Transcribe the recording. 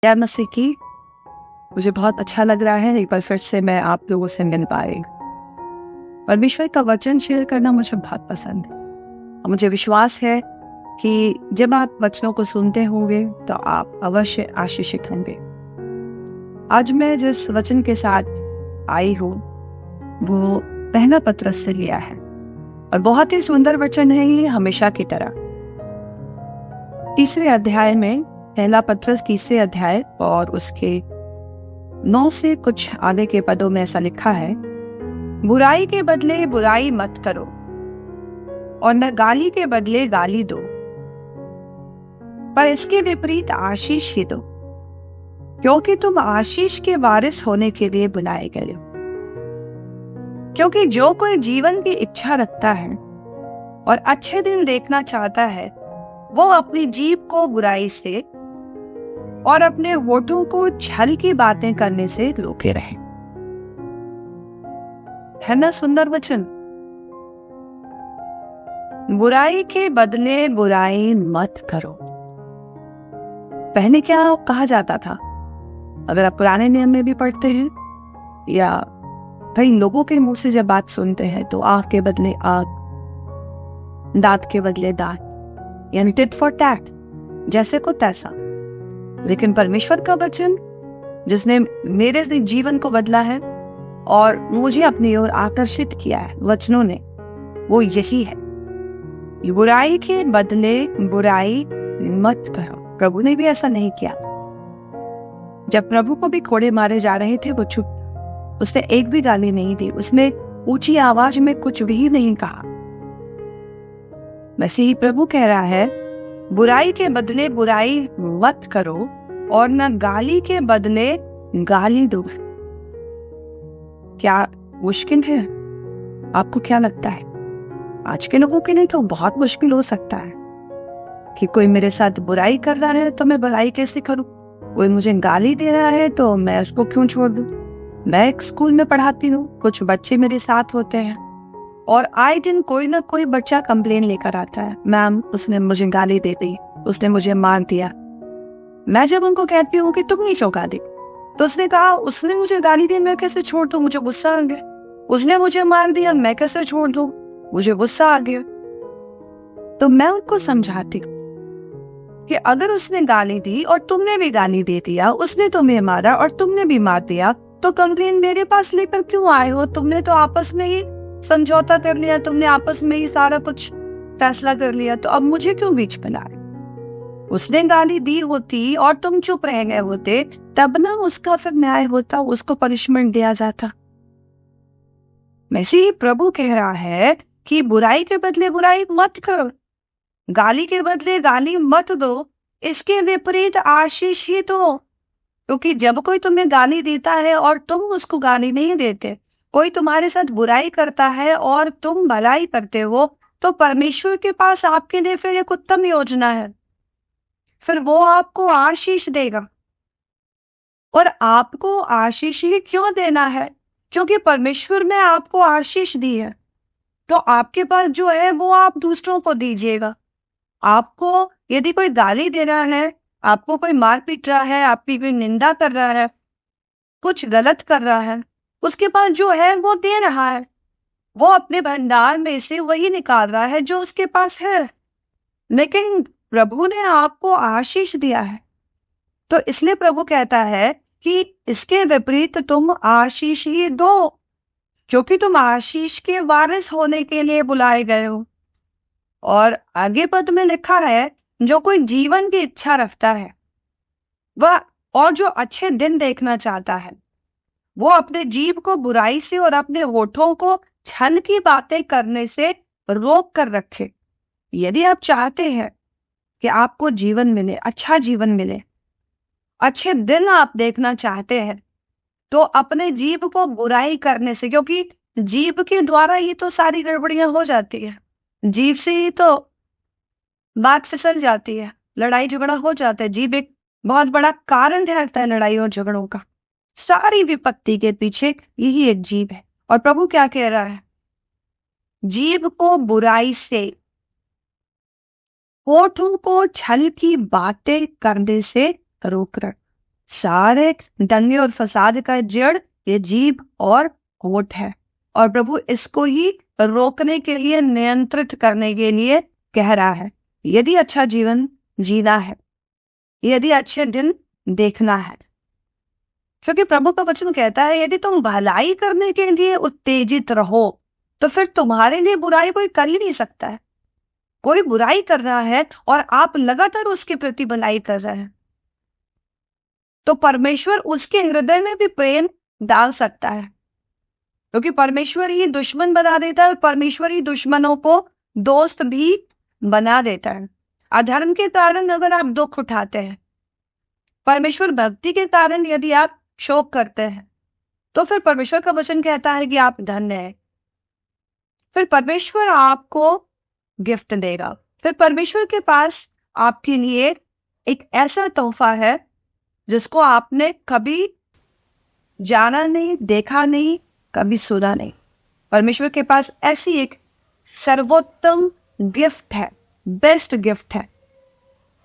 जय मसीह की। मुझे बहुत अच्छा लग रहा है एक बार फिर से मैं आप लोगों से मिल पाई। परमेश्वर का वचन शेयर करना मुझे बहुत पसंद है और मुझे विश्वास है कि जब आप वचनों को सुनते होंगे तो आप अवश्य आशीषित होंगे। आज मैं जिस वचन के साथ आई हूँ वो पहला पत्रस से लिया है और बहुत ही सुंदर वचन है ये, हमेशा की तरह। तीसरे अध्याय में, पहला पत्रस तीसरे अध्याय और उसके 9 से कुछ आगे के पदों में ऐसा लिखा है, बुराई के बदले बुराई मत करो और न गाली के बदले गाली दो, पर इसके विपरीत आशीष ही दो, क्योंकि तुम आशीष के वारिस होने के लिए बुलाए गए हो। क्योंकि जो कोई जीवन की इच्छा रखता है और अच्छे दिन देखना चाहता है, वो अपनी जीभ को बुराई से और अपने होठों को छल की बातें करने से रोके रहे। है ना सुंदर वचन? बुराई के बदले बुराई मत करो। पहले क्या कहा जाता था? अगर आप पुराने नियम में भी पढ़ते हैं या कई लोगों के मुंह से जब बात सुनते हैं तो आंख के बदले आंख, दांत के बदले दांत, यानी टिट फॉर टैट, जैसे को तैसा। लेकिन परमेश्वर का वचन जिसने मेरे जीवन को बदला है और मुझे अपनी ओर आकर्षित किया है वचनों ने, वो यही है, बुराई के बदले बुराई मत करो। प्रभु ने भी ऐसा नहीं किया। जब प्रभु को भी कोड़े मारे जा रहे थे वो चुप, उसने एक भी गाली नहीं दी, उसने ऊंची आवाज में कुछ भी नहीं कहा। वैसे ही प्रभु कह रहा है, बुराई के बदले बुराई मत करो और न गाली के बदले गाली दो। क्या मुश्किल है? आपको क्या लगता है? आज के लोगों के लिए तो बहुत मुश्किल हो सकता है कि कोई मेरे साथ बुराई कर रहा है तो मैं भलाई कैसे करूं, कोई मुझे गाली दे रहा है तो मैं उसको क्यों छोड़ दूं। मैं एक स्कूल में पढ़ाती हूँ, कुछ बच्चे मेरे साथ होते हैं और आए दिन कोई ना कोई बच्चा कंप्लेन लेकर आता है, मैम उसने मुझे गाली दे दी, उसने मुझे मार दिया। मैं जब उनको कहती हूँ कि तुम नहीं क्यों गाली, तो उसने कहा उसने मुझे गाली दी, मैं कैसे छोड़ दूं, मुझे गुस्सा आ गया। उसने मुझे मार दिया, मैं कैसे छोड़ दूं, मुझे गुस्सा आ गया। तो मैं उनको समझाती हूँ कि अगर उसने गाली दी और तुमने भी गाली दे दिया, उसने तुम्हें मारा और तुमने भी मार दिया, तो कंप्लेन मेरे पास लेकर क्यों आए हो? तुमने तो आपस में ही समझौता कर लिया, तुमने आपस में ही सारा कुछ फैसला कर लिया, तो अब मुझे क्यों बीच में ला रहे? उसने गाली दी होती और तुम चुप रह गए होते, तब ना उसका फिर न्याय होता, उसको पनिशमेंट दिया जाता। वैसे ही प्रभु कह रहा है कि बुराई के बदले बुराई मत करो, गाली के बदले गाली मत दो, इसके विपरीत आशीष ही दो। क्योंकि जब कोई तुम्हें गाली देता है और तुम उसको गाली नहीं देते, कोई तुम्हारे साथ बुराई करता है और तुम भलाई करते हो, तो परमेश्वर के पास आपके लिए फिर एक उत्तम योजना है। फिर वो आपको आशीष देगा। और आपको आशीष ही क्यों देना है? क्योंकि परमेश्वर ने आपको आशीष दी है, तो आपके पास जो है वो आप दूसरों को दीजिएगा। आपको यदि कोई गाली दे रहा है, आपको कोई मार पीट रहा है, आपकी कोई निंदा कर रहा है, कुछ गलत कर रहा है, उसके पास जो है वो दे रहा है, वो अपने भंडार में से वही निकाल रहा है जो उसके पास है। लेकिन प्रभु ने आपको आशीष दिया है, तो इसलिए प्रभु कहता है कि इसके विपरीत तुम आशीष ही दो, क्योंकि तुम आशीष के वारिस होने के लिए बुलाए गए हो। और आगे पद में लिखा है, जो कोई जीवन की इच्छा रखता है वह और जो अच्छे दिन देखना चाहता है, वो अपने जीभ को बुराई से और अपने होठों को छल की बातें करने से रोक कर रखे। यदि आप चाहते हैं कि आपको जीवन मिले, अच्छा जीवन मिले, अच्छे दिन आप देखना चाहते हैं, तो अपने जीभ को बुराई करने से, क्योंकि जीभ के द्वारा ही तो सारी गड़बड़ियां हो जाती है, जीभ से ही तो बात फिसल जाती है, लड़ाई झगड़ा हो जाता है। जीभ एक बहुत बड़ा कारण ठहरता है लड़ाई और झगड़ों का। सारी विपत्ति के पीछे यही एक जीभ है। और प्रभु क्या कह रहा है? जीभ को बुराई से, होठों को छल की बातें करने से रोक रख। सारे दंगे और फसाद का जड़ ये जीभ और होठ है, और प्रभु इसको ही रोकने के लिए, नियंत्रित करने के लिए कह रहा है। यदि अच्छा जीवन जीना है, यदि अच्छे दिन देखना है, क्योंकि प्रभु का वचन कहता है यदि तुम भलाई करने के लिए उत्तेजित रहो तो फिर तुम्हारे लिए बुराई कोई कर ही नहीं सकता है। कोई बुराई कर रहा है और आप लगातार उसके प्रति भलाई कर रहे हैं, तो परमेश्वर उसके हृदय में भी प्रेम डाल सकता है, क्योंकि परमेश्वर ही दुश्मन बना देता है और परमेश्वर ही दुश्मनों को दोस्त भी बना देता है। अधर्म के कारण अगर आप दुख उठाते हैं, परमेश्वर भक्ति के कारण यदि आप शोक करते हैं, तो फिर परमेश्वर का वचन कहता है कि आप धन्य हैं। फिर परमेश्वर आपको गिफ्ट देगा। फिर परमेश्वर के पास आपके लिए एक ऐसा तोहफा है जिसको आपने कभी जाना नहीं, देखा नहीं, कभी सुना नहीं। परमेश्वर के पास ऐसी एक सर्वोत्तम गिफ्ट है, बेस्ट गिफ्ट है,